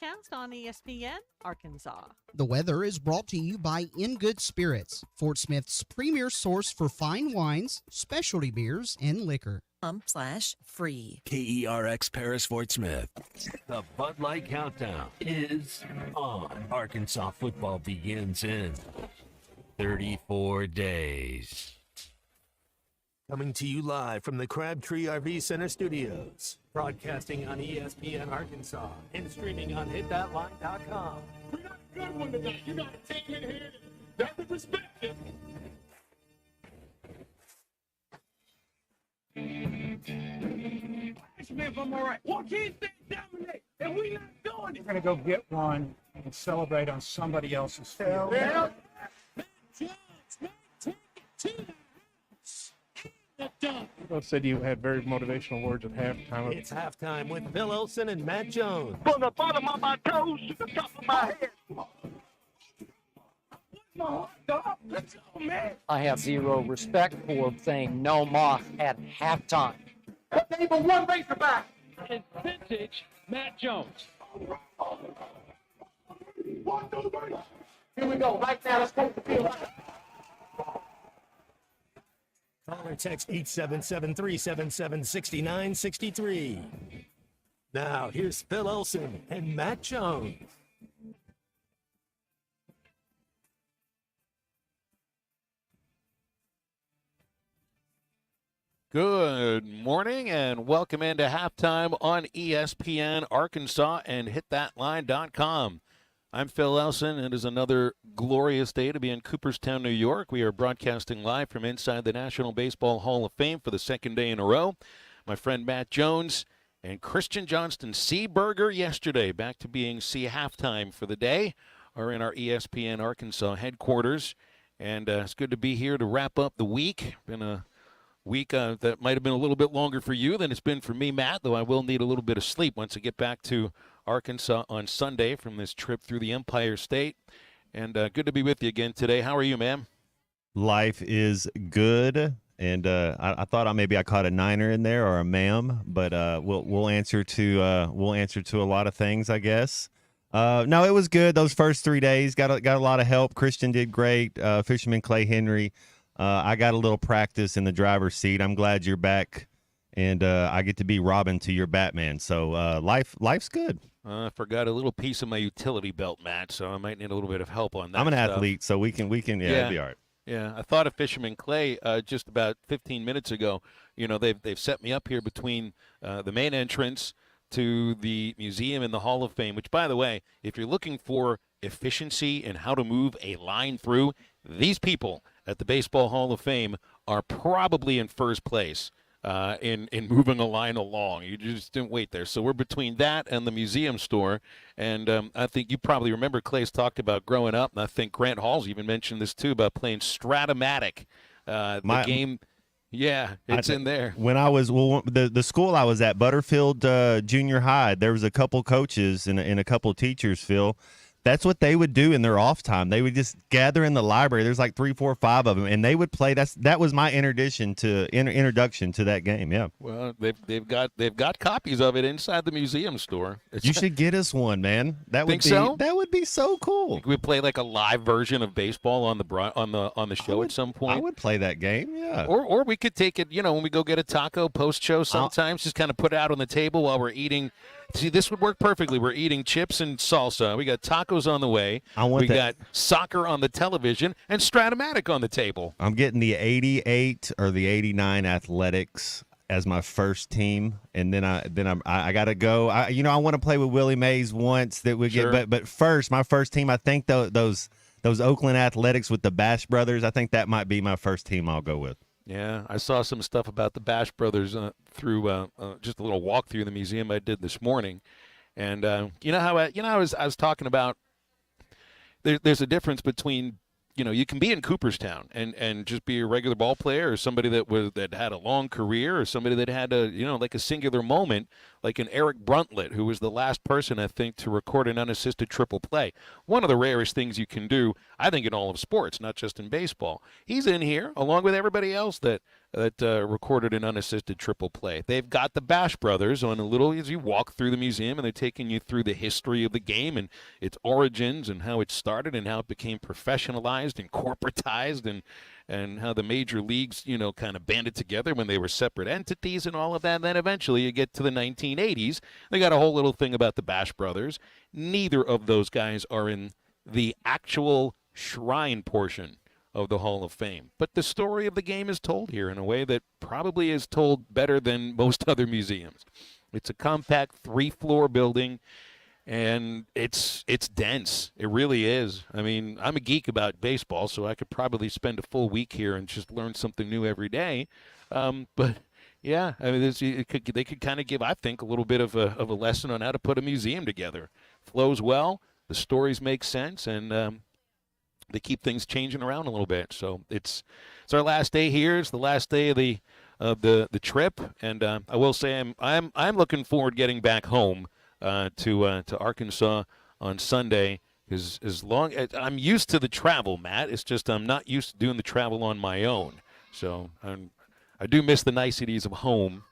broadcast on ESPN Arkansas. The weather is brought to you by In Good Spirits, Fort Smith's premier source for fine wines, specialty beers, and liquor. /free. KERX Paris Fort Smith. The Bud Light Countdown is on. Arkansas football begins in 34 days. Coming to you live from the Crabtree RV Center studios. Broadcasting on ESPN Arkansas and streaming on hitthatline.com. We got a good one tonight. You got a team in here that doesn't respect it. Ask me if I'm all right. Why can't they dominate? And we not doing it. We're going to go get one and celebrate on somebody else's field. Yeah. Phil said you had very motivational words at halftime. It's halftime with Phil Olsen and Matt Jones. From the bottom of my toes to the top of my head. Let's go, man. I have zero respect for saying no moss at halftime. What name of one Razorback? It's vintage Matt Jones. Here we go. Right now, let's take the field. Call or text 877-377-6963. Now, here's Phil Olsen and Matt Jones. Good morning and welcome into halftime on ESPN Arkansas and hitthatline.com. I'm Phil Elson. It is another glorious day to be in Cooperstown, New York. We are broadcasting live from inside the National Baseball Hall of Fame for the second day in a row. My friend Matt Jones and Christian Johnston Seaburger yesterday, back to being C halftime for the day, are in our ESPN Arkansas headquarters. And it's good to be here to wrap up the week. Been a week that might have been a little bit longer for you than it's been for me, Matt, though I will need a little bit of sleep once I get back to Arkansas on Sunday from this trip through the Empire State. And good to be with you again today. How are you, ma'am? Life is good. And I thought maybe I caught a niner in there or a ma'am, but we'll answer to a lot of things, I guess. No, it was good. Those first 3 days got a lot of help. Christian did great. Fisherman Clay Henry. I got a little practice in the driver's seat. I'm glad you're back, and I get to be Robin to your Batman. So life's good. I forgot a little piece of my utility belt, Matt, so I might need a little bit of help on that. I'm an stuff. athlete, so we can it'll be all right. Yeah, I thought of Fisherman Clay just about 15 minutes ago. You know, they've set me up here between the main entrance to the museum and the Hall of Fame, which, by the way, if you're looking for efficiency and how to move a line through, these people at the Baseball Hall of Fame are probably in first place in moving a line along. You just didn't wait there. So we're between that and the museum store. And I think you probably remember Clay's talked about growing up, and I think Grant Hall's even mentioned this too, about playing Stratomatic. The game, yeah, it's in there. When I was, the school I was at, Butterfield Junior High, there was a couple coaches and a couple teachers, Phil. That's what they would do in their off time. They would just gather in the library. There's like 3, 4, 5 of them, and they would play. That was my introduction to that game. Yeah. Well, they've got copies of it inside the museum store. You should get us one, man. That would That would be so cool. We play like a live version of baseball on the show at some point. I would play that game. Yeah. Or we could take it. You know, when we go get a taco post show, sometimes just kind of put it out on the table while we're eating. See, this would work perfectly. We're eating chips and salsa. We got tacos on the way. We got soccer on the television and Stratomatic on the table. I'm getting the 88 or the 89 Athletics as my first team, and then I got to go. I want to play with Willie Mays once. That would get, but first, my first team. I think those Oakland Athletics with the Bash Brothers. I think that might be my first team. I'll go with. Yeah, I saw some stuff about the Bash Brothers through just a little walk through the museum I did this morning, and I was talking about. There's a difference between, you can be in Cooperstown and just be a regular ball player, or somebody that had a long career, or somebody that had a singular moment, like an Eric Bruntlett, who was the last person, I think, to record an unassisted triple play. One of the rarest things you can do, I think, in all of sports, not just in baseball. He's in here, along with everybody else that recorded an unassisted triple play. They've got the Bash Brothers on a little, as you walk through the museum, and they're taking you through the history of the game and its origins and how it started and how it became professionalized and corporatized and how the major leagues, kind of banded together when they were separate entities and all of that. And then eventually you get to the 1980s. They got a whole little thing about the Bash Brothers. Neither of those guys are in the actual shrine portion of the Hall of Fame. But the story of the game is told here in a way that probably is told better than most other museums. It's a compact 3-floor building, and it's dense. It really is. I mean, I'm a geek about baseball, so I could probably spend a full week here and just learn something new every day. But yeah, I mean, they could kind of give, I think, a little bit of a lesson on how to put a museum together. Flows well, the stories make sense, and they keep things changing around a little bit. So it's our last day here. It's the last day of the trip, and I will say I'm looking forward to getting back home to Arkansas on Sunday, because as long as I'm used to the travel, Matt, it's just I'm not used to doing the travel on my own. So I do miss the niceties of home,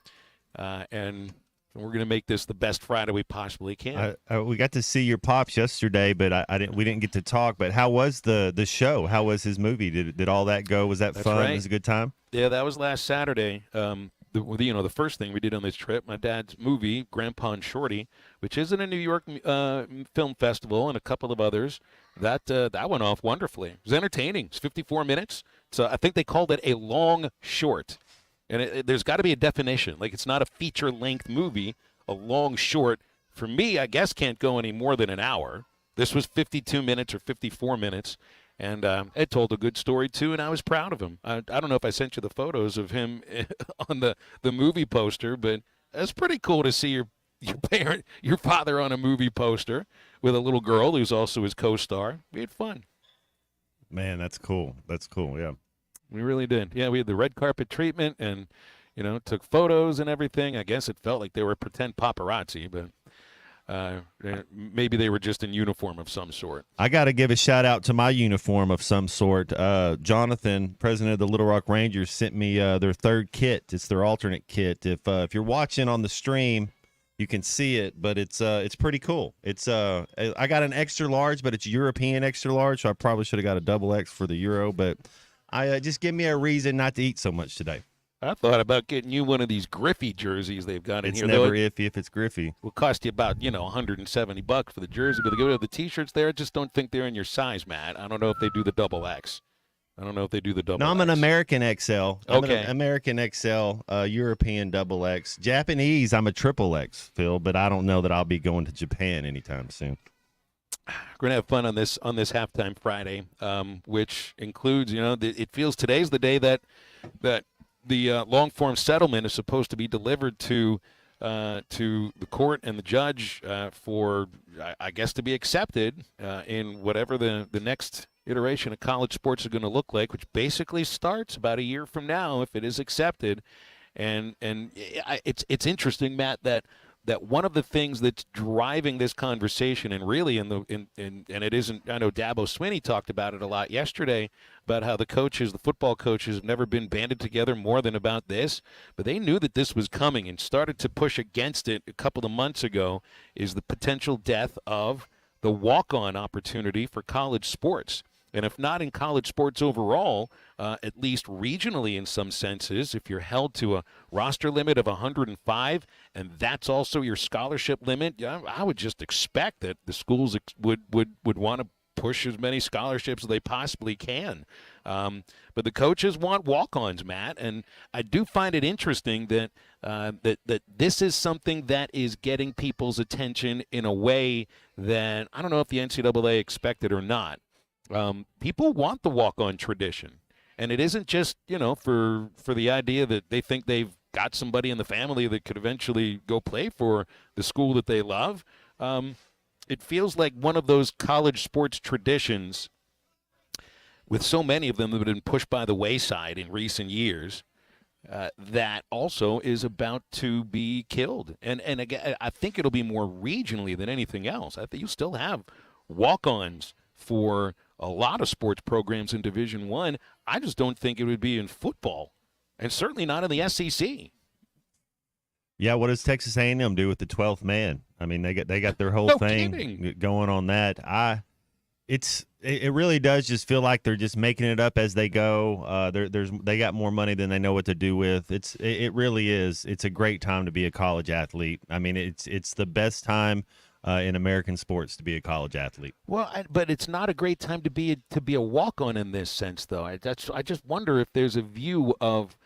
and we're going to make this the best Friday we possibly can. We got to see your pops yesterday, but we didn't get to talk. But how was the show? How was his movie? Did all that go? Was that fun? Right. Was it a good time? Yeah, that was last Saturday. The first thing we did on this trip, my dad's movie, Grandpa and Shorty, which is in a New York film festival and a couple of others, that went off wonderfully. It was entertaining. It's 54 minutes. So I think they called it a long short. And there's got to be a definition. Like, it's not a feature-length movie. A long short, for me, I guess can't go any more than an hour. This was 52 minutes or 54 minutes. And it told a good story, too, and I was proud of him. I don't know if I sent you the photos of him on the movie poster, but it's pretty cool to see your father on a movie poster with a little girl who's also his co-star. We had fun. Man, that's cool. That's cool, yeah. We really did. Yeah, we had the red carpet treatment and, took photos and everything. I guess it felt like they were pretend paparazzi, but maybe they were just in uniform of some sort. I got to give a shout out to my uniform of some sort. Jonathan, president of the Little Rock Rangers, sent me their third kit. It's their alternate kit. If you're watching on the stream, you can see it, but it's pretty cool. It's I got an extra large, but it's European extra large, so I probably should have got a double X for the Euro, but I just give me a reason not to eat so much today. I thought about getting you one of these Griffey jerseys they've got in here. It's never iffy if it's Griffey. Will cost you about, $170 for the jersey, but they go to the T-shirts there. I just don't think they're in your size, Matt. I don't know if they do the double X. No, I'm an American XL. Okay. American XL, European double X. Japanese, I'm a triple X, Phil, but I don't know that I'll be going to Japan anytime soon. We're gonna have fun on this halftime Friday, which includes, it feels today's the day that the long form settlement is supposed to be delivered to the court and the judge for, I guess, to be accepted in whatever the next iteration of college sports are going to look like, which basically starts about a year from now if it is accepted. And it's interesting, Matt, that one of the things that's driving this conversation, and really and it isn't, I know Dabo Swinney talked about it a lot yesterday, about how the football coaches have never been banded together more than about this, but they knew that this was coming and started to push against it a couple of months ago, is the potential death of the walk-on opportunity for college sports. And if not in college sports overall, at least regionally in some senses, if you're held to a roster limit of 105 and that's also your scholarship limit, I would just expect that the schools would want to push as many scholarships as they possibly can. But the coaches want walk-ons, Matt, and I do find it interesting that that this is something that is getting people's attention in a way that I don't know if the NCAA expected or not. People want the walk-on tradition, and it isn't just for the idea that they think they've got somebody in the family that could eventually go play for the school that they love. It feels like one of those college sports traditions, with so many of them that have been pushed by the wayside in recent years, that also is about to be killed. And again, I think it'll be more regionally than anything else. I think you still have walk-ons for a lot of sports programs in Division I. I just don't think it would be in football, and certainly not in the SEC. Yeah, what does Texas A&M do with the 12th man? I mean, they got their whole No thing kidding. going on that. It really does just feel like they're just making it up as they go. They got more money than they know what to do with. It really is. It's a great time to be a college athlete. I mean, it's the best time in American sports to be a college athlete. Well, but it's not a great time to be a walk-on in this sense, though. I just wonder if there's a view of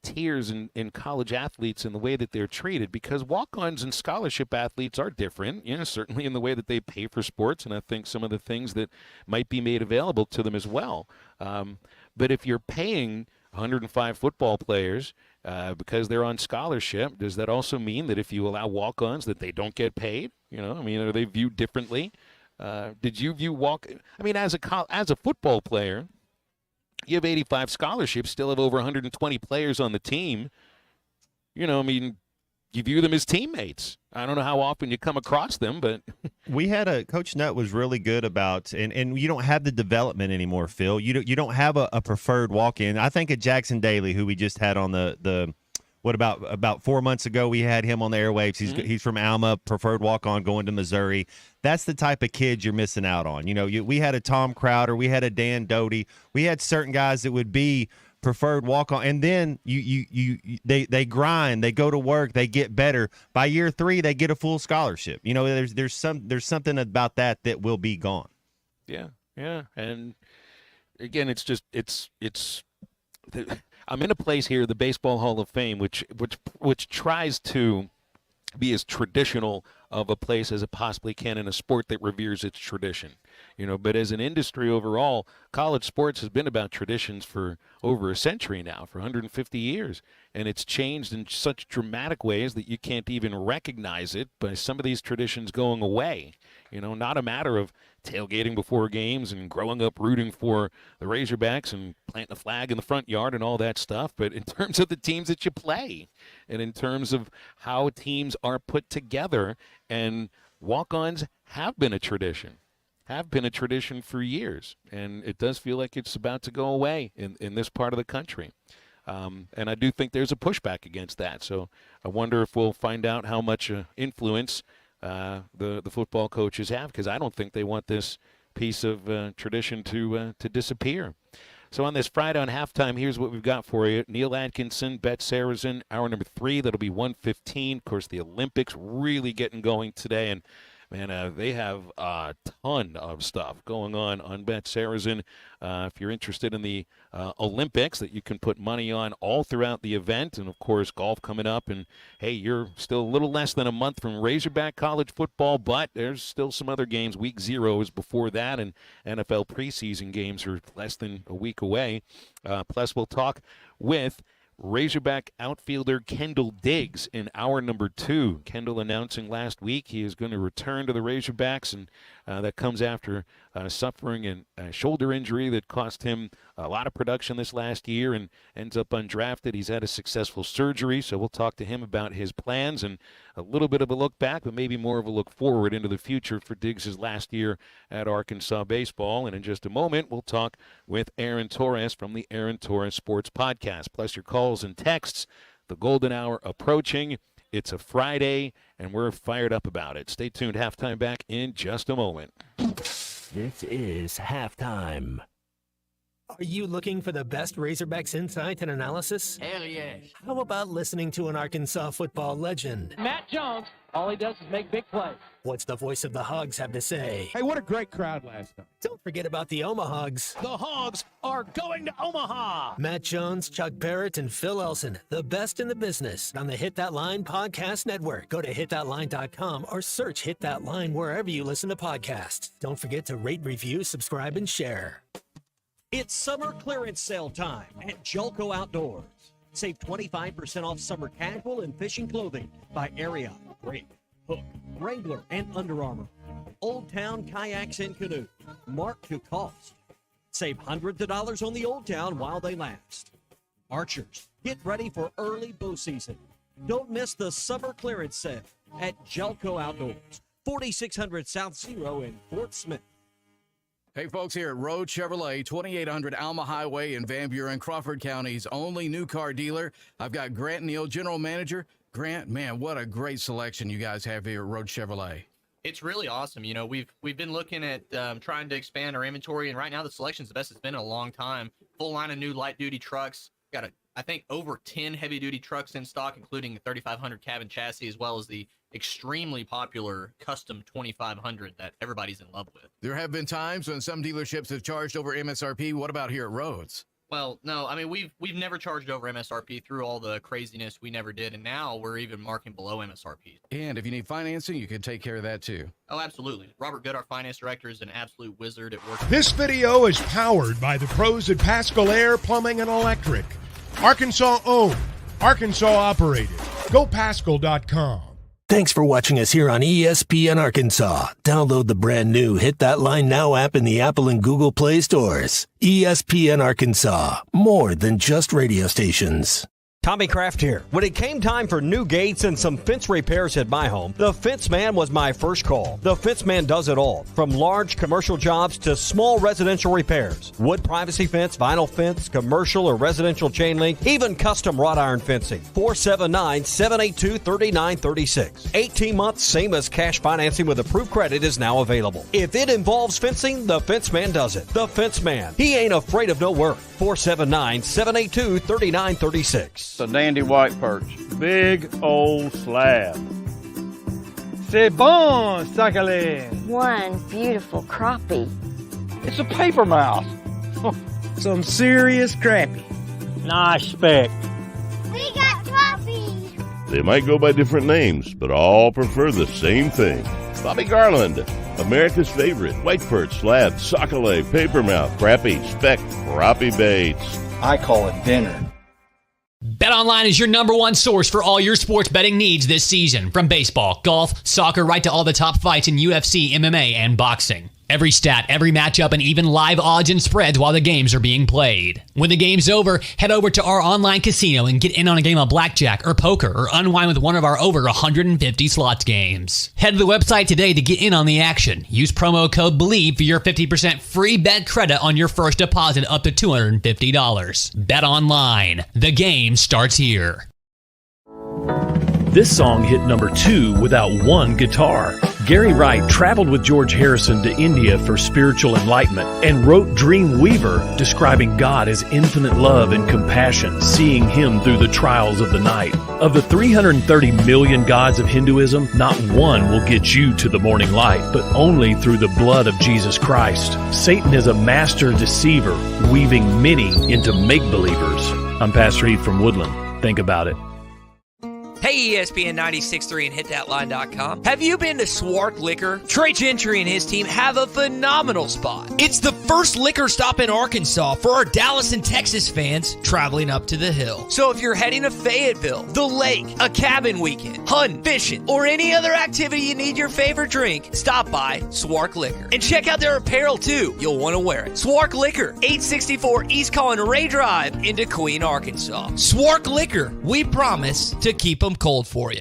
tiers in college athletes and the way that they're treated, because walk-ons and scholarship athletes are different, certainly in the way that they pay for sports, and I think some of the things that might be made available to them as well. But if you're paying 105 football players because they're on scholarship, does that also mean that if you allow walk-ons that they don't get paid? Are they viewed differently? Did you view as a football player, you have 85 scholarships, still have over 120 players on the team. You view them as teammates. I don't know how often you come across them, but we had Coach Nutt was really good about, and you don't have the development anymore, Phil. You don't have a preferred walk-in. I think of Jackson Daly, who we just had on the what about 4 months ago, we had him on the airwaves. He's from Alma, preferred walk-on going to Missouri. That's the type of kids you're missing out on. We had a Tom Crowder, we had a Dan Doty. We had certain guys that would be preferred walk-on, and then they grind, they go to work, they get better. By year 3, they get a full scholarship. There's something about that will be gone. Yeah, and again, it's. I'm in a place here, the Baseball Hall of Fame, which tries to be as traditional of a place as it possibly can in a sport that reveres its tradition. But as an industry overall, college sports has been about traditions for over a century now, for 150 years. And it's changed in such dramatic ways that you can't even recognize it by some of these traditions going away. Not a matter of tailgating before games and growing up rooting for the Razorbacks and planting a flag in the front yard and all that stuff, but in terms of the teams that you play and in terms of how teams are put together. And walk-ons have been a tradition for years, and it does feel like it's about to go away in this part of the country. And I do think there's a pushback against that. So I wonder if we'll find out how much influence the football coaches have, because I don't think they want this piece of tradition to disappear. So on this Friday on Halftime, here's what we've got for you. Neil Atkinson, Bet Saracen, hour number 3. That'll be 1:15. Of course, the Olympics really getting going today, and man, they have a ton of stuff going on Bet Saracen. If you're interested in the Olympics that you can put money on all throughout the event, and of course golf coming up, and hey, you're still a little less than a month from Razorback college football, but there's still some other games. Week 0 is before that, and NFL preseason games are less than a week away. Plus, we'll talk with Razorback outfielder Kendall Diggs in hour number 2. Kendall announcing last week he is going to return to the Razorbacks, and that comes after suffering a shoulder injury that cost him a lot of production this last year and ends up undrafted. He's had a successful surgery, so we'll talk to him about his plans and a little bit of a look back, but maybe more of a look forward into the future for Diggs' last year at Arkansas baseball. And in just a moment, we'll talk with Aaron Torres from the Aaron Torres Sports Podcast. Plus your calls and texts. The golden hour approaching. It's a Friday, and we're fired up about it. Stay tuned. Halftime back in just a moment. This is Halftime. Are you looking for the best Razorbacks insight and analysis? Hell yes. How about listening to an Arkansas football legend? Matt Jones, all he does is make big plays. What's the voice of the Hogs have to say? Hey, what a great crowd last night. Don't forget about the Omahogs. The Hogs are going to Omaha. Matt Jones, Chuck Barrett, and Phil Elson, the best in the business on the Hit That Line Podcast Network. Go to hitthatline.com or search Hit That Line wherever you listen to podcasts. Don't forget to rate, review, subscribe, and share. It's summer clearance sale time at Jolco Outdoors. Save 25% off summer casual and fishing clothing by Ariat, Drake, Hook, Wrangler, and Under Armour. Old Town kayaks and canoes, marked to cost. Save hundreds of dollars on the Old Town while they last. Archers, get ready for early bow season. Don't miss the summer clearance sale at Jelco Outdoors, 4600 South Zero in Fort Smith. Hey, folks, here at Road Chevrolet, 2800 Alma Highway in Van Buren, Crawford County's only new car dealer. I've got Grant Neal, general manager. Grant, man, what a great selection you guys have here at Road Chevrolet. It's really awesome. You know, we've been looking at trying to expand our inventory, and right now the selection's the best it's been in a long time. Full line of new light-duty trucks. Got I think over 10 heavy-duty trucks in stock, including the 3500 cabin chassis, as well as the extremely popular custom 2500 that everybody's in love with. There have been times when some dealerships have charged over MSRP. What about here at Rhodes? Well, no, I mean, we've never charged over MSRP through all the craziness we never did, and now we're even marking below MSRP. And if you need financing, you can take care of that too. Oh, absolutely. Robert Good, our finance director, is an absolute wizard at work. This video is powered by the pros at Pascal Air Plumbing and Electric. Arkansas owned, Arkansas operated. GoPascal.com. Thanks for watching us here on ESPN Arkansas. Download the brand new Hit That Line Now app in the Apple and Google Play stores. ESPN Arkansas, more than just radio stations. Tommy Kraft here. When it came time for new gates and some fence repairs at my home, the Fence Man was my first call. The Fence Man does it all, from large commercial jobs to small residential repairs. Wood privacy fence, vinyl fence, commercial or residential chain link, even custom wrought iron fencing. 479-782-3936. 18 months, same as cash financing with approved credit is now available. If it involves fencing, the Fence Man does it. The Fence Man. He ain't afraid of no work. 479-782-3936. It's a dandy white perch. Big old slab. C'est bon, sacalé. One beautiful crappie. It's a paper mouse. Some serious crappie. Nice speck. We got crappies. They might go by different names, but all prefer the same thing. Bobby Garland, America's favorite white perch, slab, sockeye, papermouth, crappie, speck, crappie baits. I call it dinner. BetOnline is your number one source for all your sports betting needs this season. From baseball, golf, soccer, right to all the top fights in UFC, MMA, and boxing. Every stat, every matchup, and even live odds and spreads while the games are being played. When the game's over, head over to our online casino and get in on a game of blackjack or poker or unwind with one of our over 150 slots games. Head to the website today to get in on the action. Use promo code BELIEVE for your 50% free bet credit on your first deposit up to $250. Bet online. The game starts here. This song hit number 2 without one guitar. Gary Wright traveled with George Harrison to India for spiritual enlightenment and wrote Dream Weaver, describing God as infinite love and compassion, seeing him through the trials of the night. Of the 330 million gods of Hinduism, not one will get you to the morning light, but only through the blood of Jesus Christ. Satan is a master deceiver, weaving many into make-believers. I'm Pastor Heath from Woodland. Think about it. Hey, ESPN 96.3 and hitthatline.com. Have you been to Swark Liquor? Trey Gentry and his team have a phenomenal spot. It's the first liquor stop in Arkansas for our Dallas and Texas fans traveling up to the hill. So if you're heading to Fayetteville, the lake, a cabin weekend, hunting, fishing, or any other activity you need your favorite drink, stop by Swark Liquor. And check out their apparel too. You'll want to wear it. Swark Liquor, 864 East Collin Ray Drive into Queen, Arkansas. Swark Liquor, we promise to keep them cold for you.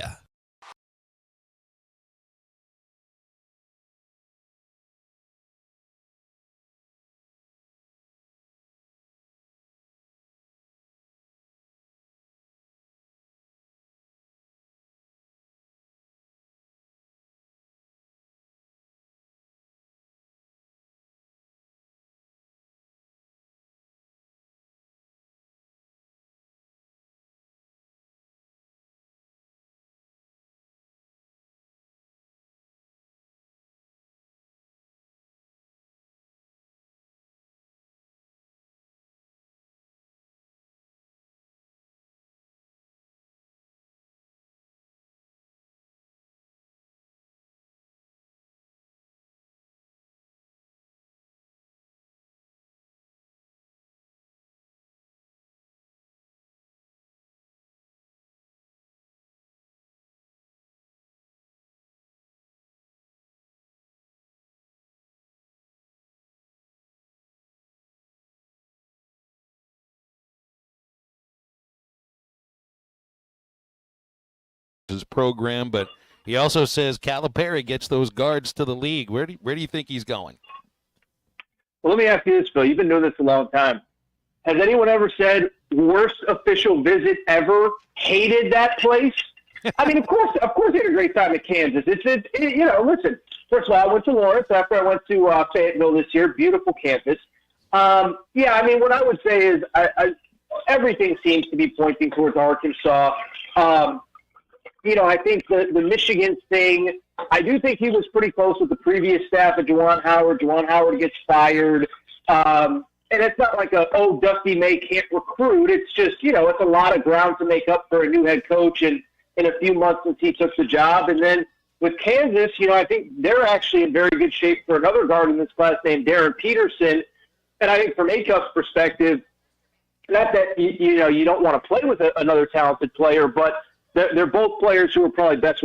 his program, but he also says Calipari gets those guards to the league. Where do you think he's going? Well, let me ask you this, Phil. You've been doing this a long time. Has anyone ever said worst official visit ever? Hated that place? I mean, of course, he had a great time at Kansas. Listen. First of all, I went to Lawrence after I went to Fayetteville this year. Beautiful campus. What I would say is everything seems to be pointing towards Arkansas. I think the Michigan thing, I do think he was pretty close with the previous staff of Juwan Howard. Juwan Howard gets fired. And it's not like Dusty May can't recruit. It's just, it's a lot of ground to make up for a new head coach in a few months since he took the job. And then with Kansas, I think they're actually in very good shape for another guard in this class named Darren Peterson. And I think from ACUP's perspective, not that, you don't want to play with another talented player, but they're both players who are probably best